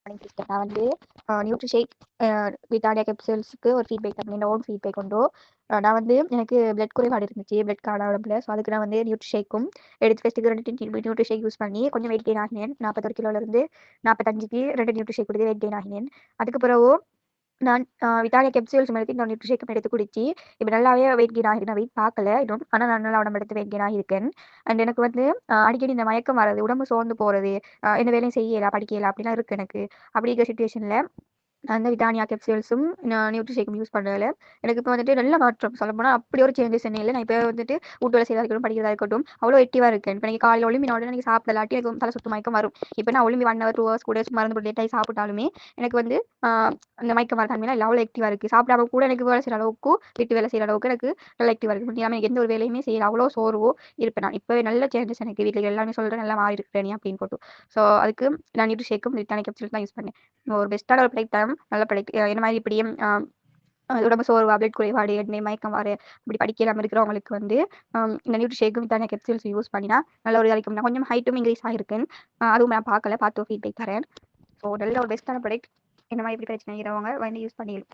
பண்ணிட்டுருக்கேன். நான் வந்து நியூட்ரிஷேக் விட்டானியா கேப்சூல்ஸ்க்கு ஒரு ஃபீட்பேக் என்னோட ஓன் ஃபீட்பேக் உண்டு. நான் வந்து எனக்கு பிளட் குறைபாடு இருந்துச்சு, பிளட் காண உடம்புல. ஸோ அதுக்கு நான் வந்து நியூட்ரிஷேக்கும் எடுத்து ஃபஸ்ட்டுக்கு 2 நியூட்ரிஷேக் யூஸ் பண்ணி கொஞ்சம் வெயிட் கெயின் ஆகினேன். 41 கிலோலேருந்து 45க்கு 2 நியூட்ரிஷேக் கொடுத்து வெயிட் கெயின் ஆகினேன். அதுக்கு பிறகு நான் விட்டானியா கேப்சூல்ஸ் மாதிரி நான் நியூட்ரிஷேக் எடுத்து குடிச்சு இப்போ நல்லாவே வெயிட் கெயின் ஆகிருக்கு. நான் வெயிட் பார்க்கல இன்னும், ஆனால் நான் நல்லா உடம்பு எடுத்து வெயிட் கெயின் ஆகியிருக்கேன். அண்ட் எனக்கு வந்து அடிக்கடி இந்த மயக்கம் வர்றது, உடம்பு சோர்ந்து போகிறது, எந்த வேலையும் செய்யலாம் படிக்கலாம் அப்படிலாம் இருக்குது எனக்கு. அப்படி இருக்கிற சுச்சுவேஷனில் அந்த விட்டானியா கேப்சூல்ஸும் நியூட்ரிஷேக்கும் யூஸ் பண்ணல எனக்கு இப்போ வந்துட்டு நல்ல மாற்றம். சொல்லப்போனால் அப்படி ஒரு சேஞ்சஸ் என்ன இல்லை. நான் இப்போ வந்துட்டு வீட்டு வேலை செய்யறதா இருக்கட்டும், படிக்கிறதா இருக்கட்டும், அவ்வளோ ஆக்டிவாக இருக்கேன். இப்போ எனக்கு காலையில் ஒளிம்பினோட எனக்கு சாப்பிடலாட்டி எனக்கு தலை சுத்து மயக்கம் வரும். இப்போ நான் ஒளிம்பி 1 hour 2 hours கூட மருந்து லேட்டாகி சாப்பிட்டாலுமே எனக்கு வந்து அந்த மயக்கம் வர தன்மையில இல்லை, அவ்வளோ ஆக்டிவாக இருக்குது. சாப்பிடாம கூட எனக்கு வேலை செய்கிற அளவுக்கு, வீட்டு வேலை செய்கிற அளவுக்கு எனக்கு நல்ல ஆக்டிவாக இருக்குது. முடியாமல் எனக்கு எந்த ஒரு வேலையுமே செய்யல, அவ்வளோ சோர்வோ இருப்பேன். நான் இப்போவே நல்ல சேஞ்சஸ் எனக்கு வீட்டில் எல்லாமே சொல்கிறேன், நல்லா மாறி இருக்கிறேன் அப்படின்னு போட்டு. ஸோ அதுக்கு நான் நியூட்ரிஷேக்கும் விட்டானியா கேப்சூல்ஸ் தான் யூஸ் பண்ணேன். ஒரு பெஸ்ட்டான ஒரு ப்ராடக்ட் தரம், நல்ல ப்ராடக்ட். என்ன மாதிரி இப்படியும் உடம்பு சோர்வா, பிளட் குறைபாடு, எண்ணெய் மயக்கம் வர இப்படி படிக்கலாம் இருக்கிறவங்களுக்கு வந்து இந்த நியூட்ரிஷேக்கும் விட்டானியா கேப்சூல்ஸ் யூஸ் பண்ணினா நல்ல ஒரு இதாகும். நான் கொஞ்சம் ஹைட்டும் இன்க்ரீஸ் ஆகிருக்கேன். அதுவும் நான் பார்த்து ஃபீட்பேக் தரேன். ஸோ நல்ல ஒரு பெஸ்ட்டான ப்ராடக்ட். என்ன மாதிரி இப்படி பிரச்சனை இருக்கிறவங்க வந்து யூஸ் பண்ணிடலாம்.